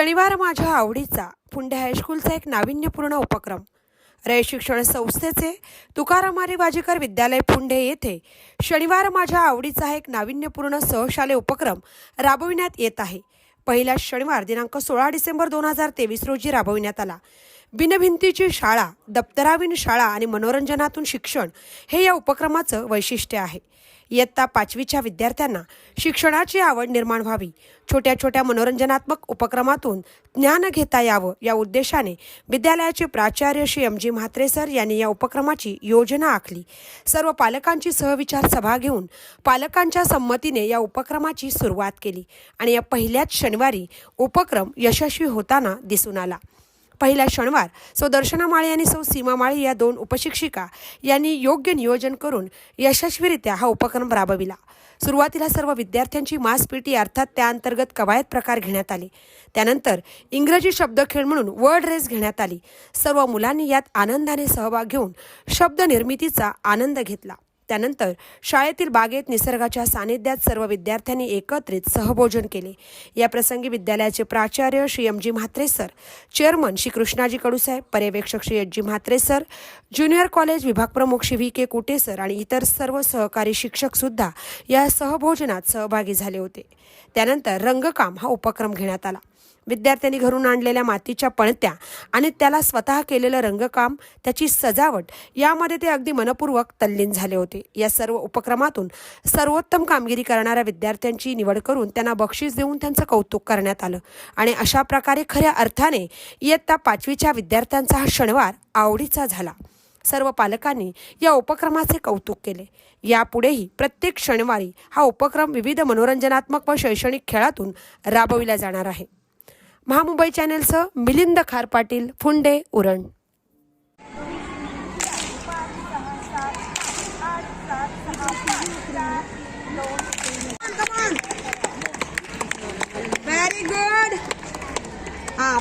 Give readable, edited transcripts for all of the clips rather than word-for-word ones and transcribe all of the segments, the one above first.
शनिवार माझ्या आवडीचा पुंडे हायस्कूलचा एक नाविन्यपूर्ण उपक्रम रयत शिक्षण संस्थेचे तुकाराम आरे वाजेकर विद्यालय पुंडे येथे शनिवार माझ्या आवडीचा हा एक नाविन्यपूर्ण सहशालेय उपक्रम राबविण्यात येत आहे। पहिला शनिवार दिनांक 16 डिसेंबर 2023 रोजी राबविण्यात आला। बिनभिंतीची शाळा, दप्तराविन शाळा आणि मनोरंजनातून शिक्षण हे या उपक्रमाचं वैशिष्ट्य आहे। इयत्ता 5वीच्या विद्यार्थ्यांना शिक्षणाची आवड निर्माण व्हावी, छोट्या छोट्या मनोरंजनात्मक उपक्रमातून ज्ञान घेता यावं या उद्देशाने विद्यालयाचे प्राचार्य श्री एम.जी. म्हात्रे सर यांनी या उपक्रमाची योजना आखली। सर्व पालकांची सहविचार सभा घेऊन पालकांच्या संमतीने या उपक्रमाची सुरुवात केली आणि या पहिल्याच शनिवारी उपक्रम यशस्वी होताना दिसून आला। पहिला शनिवार सौ दर्शना माळी आणि सौ सीमा माळी या 2 उपशिक्षिका यांनी योग्य नियोजन करून यशस्वीरित्या हा उपक्रम राबविला। सुरुवातीला सर्व विद्यार्थ्यांची मास पीटी अर्थात त्या अंतर्गत कवायत प्रकार घेण्यात आले। त्यानंतर इंग्रजी शब्दखेळ म्हणून वर्ड रेस घेण्यात आली। सर्व मुलांनी यात आनंदाने सहभाग घेऊन शब्द निर्मितीचा आनंद घेतला। त्यानंतर शाळेतील बागेत निसर्गाच्या सानिध्यात सर्व विद्यार्थ्यांनी एकत्रित सहभोजन केले। या प्रसंगी विद्यालयाचे प्राचार्य Shri M G. Mhatre sir, chairman Shri Krishnaji कडूसाहेब, पर्यवेक्षक Shri H G. Mhatre sir, junior college विभाग प्रमुख श्री व्ही.के. कुटे सर आणि इतर सर्व सहकारी शिक्षक सुद्धा या सहभोजनात सहभागी झाले होते। त्यानंतर रंगकाम हा उपक्रम घेण्यात आला। विद्यार्थ्यांनी घरून आणलेल्या मातीच्या पणत्या आणि त्याला स्वतः केलेलं रंगकाम, त्याची सजावट यामध्ये ते अगदी मनपूर्वक तल्लीन झाले होते। या सर्व उपक्रमातून सर्वोत्तम कामगिरी करणाऱ्या विद्यार्थ्यांची निवड करून त्यांना बक्षीस देऊन त्यांचं कौतुक करण्यात आलं आणि अशा प्रकारे खऱ्या अर्थाने इयत्ता 5वीच्या विद्यार्थ्यांचा हा शनिवार आवडीचा झाला। सर्व पालकांनी या उपक्रमाचे कौतुक केले। यापुढेही प्रत्येक शनिवारी हा उपक्रम विविध मनोरंजनात्मक व शैक्षणिक खेळातून राबविला जाणार आहे। महामुंबई चॅनलसह मिलिंद खार पाटील, फुंडे, उरण। Very good.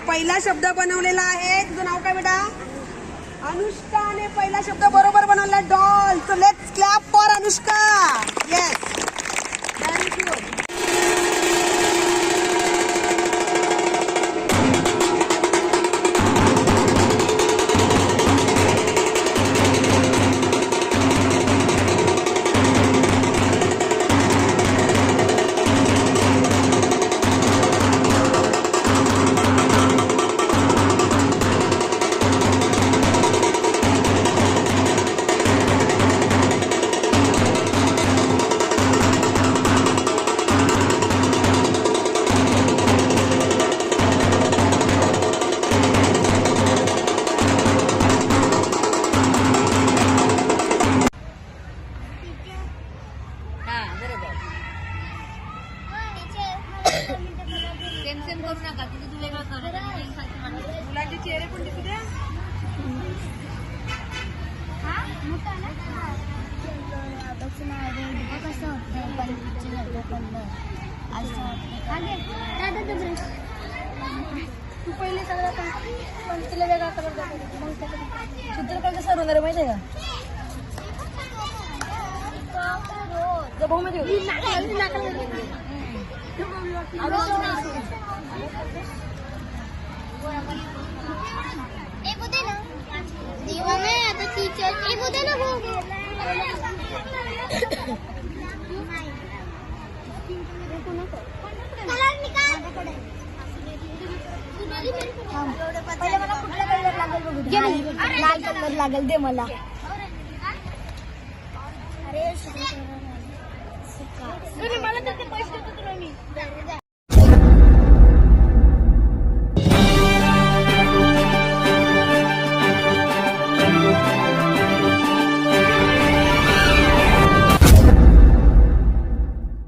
पहिला शब्द बनवलेला आहे। तुझं नाव काय बेटा? अनुष्काने पहिला शब्द बरोबर बनवला, doll. So let's clap for Anushka. Yes, very good. Same करू नका, तिथे तू वेगळं कर। मुलांचे चेहरे पण दिसू द्या। तू पहिले सगळं पण तिला वेगळा कलर चित्र कलर सर होणार माहिती आहे का? बहुमती लाल कलर लागेल, दे मला। मला पैसे देतो तुला मी।